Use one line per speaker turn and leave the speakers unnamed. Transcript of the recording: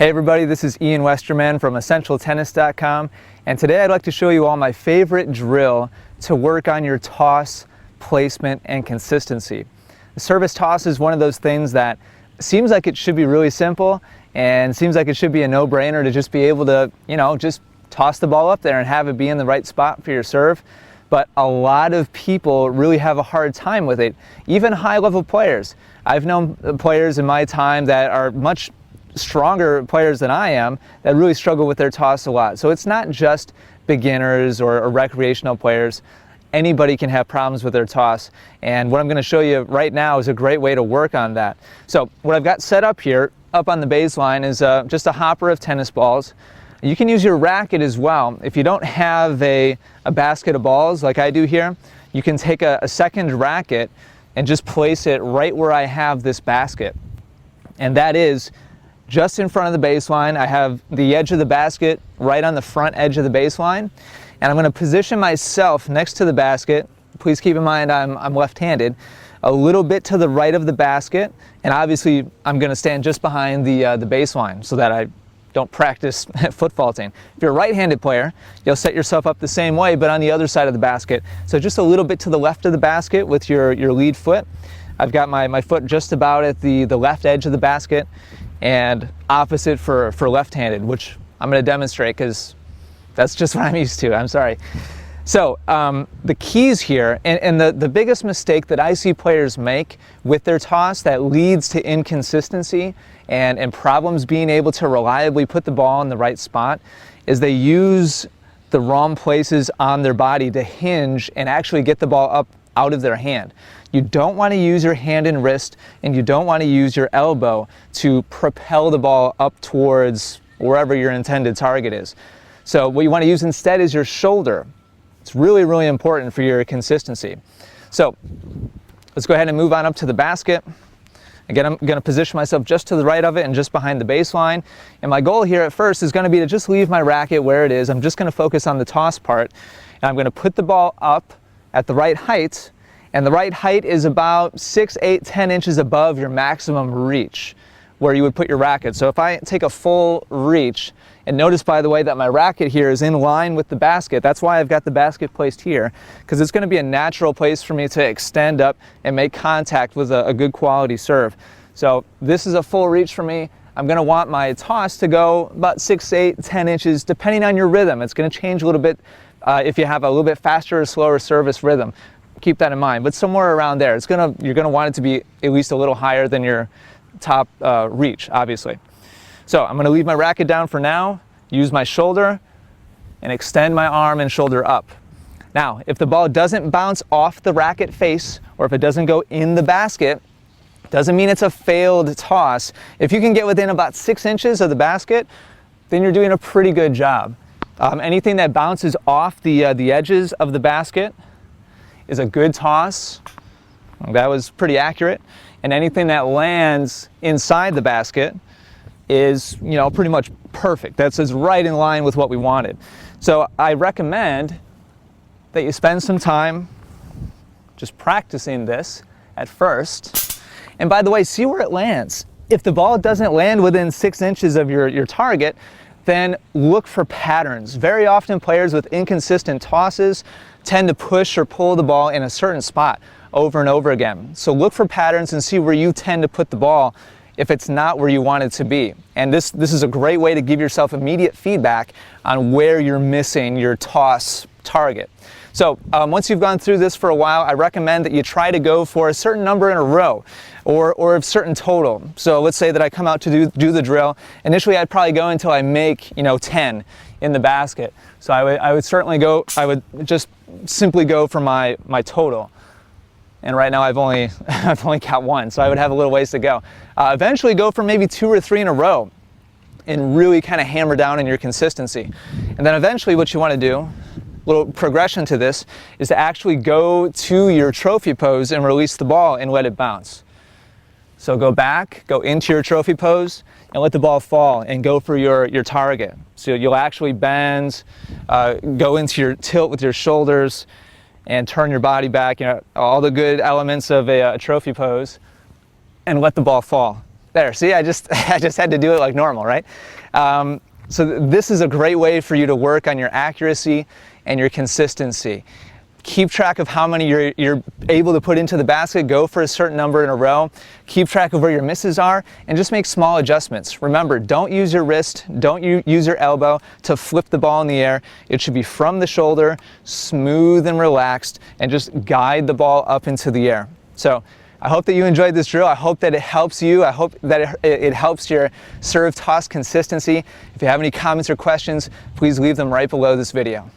Hey everybody, this is Ian Westerman from EssentialTennis.com, and today I'd like to show you all my favorite drill to work on your toss, placement, and consistency. The service toss is one of those things that seems like it should be really simple and seems like it should be a no-brainer to just be able to, just toss the ball up there and have it be in the right spot for your serve. But a lot of people really have a hard time with it, even high-level players. I've known players in my time that are much stronger players than I am that really struggle with their toss a lot. So it's not just beginners or recreational players. Anybody can have problems with their toss, and what I'm going to show you right now is a great way to work on that. So what I've got set up here, up on the baseline, is just a hopper of tennis balls. You can use your racket as well. If you don't have a basket of balls like I do here, you can take a second racket and just place it right where I have this basket. And that is just in front of the baseline. I have the edge of the basket right on the front edge of the baseline, and I'm going to position myself next to the basket. Please keep in mind I'm left-handed, a little bit to the right of the basket, and obviously I'm going to stand just behind the baseline so that I don't practice foot faulting. If you're a right-handed player, you'll set yourself up the same way, but on the other side of the basket. So just a little bit to the left of the basket with your lead foot. I've got my foot just about at the left edge of the basket, and opposite for left-handed, which I'm going to demonstrate because that's just what I'm used to. I'm sorry. So the keys here, and the biggest mistake that I see players make with their toss that leads to inconsistency and problems being able to reliably put the ball in the right spot, is they use the wrong places on their body to hinge and actually get the ball up out of their hand. You don't want to use your hand and wrist, and you don't want to use your elbow to propel the ball up towards wherever your intended target is. So what you want to use instead is your shoulder. It's really, really important for your consistency. So let's go ahead and move on up to the basket. Again, I'm going to position myself just to the right of it and just behind the baseline. And my goal here at first is going to be to just leave my racket where it is. I'm just going to focus on the toss part. And I'm going to put the ball up at the right height. And the right height is about 6, 8, 10 inches above your maximum reach where you would put your racket. So if I take a full reach, and notice, by the way, that my racket here is in line with the basket. That's why I've got the basket placed here, because it's going to be a natural place for me to extend up and make contact with a good quality serve. So this is a full reach for me. I'm going to want my toss to go about 6, 8, 10 inches, depending on your rhythm. It's going to change a little bit if you have a little bit faster or slower service rhythm. Keep that in mind, but somewhere around there. You're going to want it to be at least a little higher than your top reach, obviously. So I'm going to leave my racket down for now, use my shoulder, and extend my arm and shoulder up. Now, if the ball doesn't bounce off the racket face, or if it doesn't go in the basket, doesn't mean it's a failed toss. If you can get within about 6 inches of the basket, then you're doing a pretty good job. Anything that bounces off the edges of the basket is a good toss. That was pretty accurate. And anything that lands inside the basket is, pretty much perfect. That's right in line with what we wanted. So I recommend that you spend some time just practicing this at first. And by the way, see where it lands. If the ball doesn't land within 6 inches of your target, then look for patterns. Very often players with inconsistent tosses tend to push or pull the ball in a certain spot over and over again. So look for patterns and see where you tend to put the ball if it's not where you want it to be. And this is a great way to give yourself immediate feedback on where you're missing your toss target. So once you've gone through this for a while, I recommend that you try to go for a certain number in a row or a certain total. So let's say that I come out to do the drill. Initially, I'd probably go until I make 10 in the basket. So I would certainly go, I would just simply go for my total. And right now I've only got 1, so I would have a little ways to go. Eventually go for maybe 2 or 3 in a row and really kind of hammer down on your consistency. And then eventually what you want to do, a little progression to this, is to actually go to your trophy pose and release the ball and let it bounce. So go back, go into your trophy pose, and let the ball fall and go for your target. So you'll actually bend, go into your tilt with your shoulders, and turn your body back, all the good elements of a trophy pose, and let the ball fall. There, see, I just had to do it like normal, right? So this is a great way for you to work on your accuracy and your consistency. Keep track of how many you're able to put into the basket. Go for a certain number in a row. Keep track of where your misses are and just make small adjustments. Remember, don't use your wrist, don't use your elbow to flip the ball in the air. It should be from the shoulder, smooth and relaxed, and just guide the ball up into the air. So I hope that you enjoyed this drill. I hope that it helps you. I hope that it helps your serve toss consistency. If you have any comments or questions, please leave them right below this video.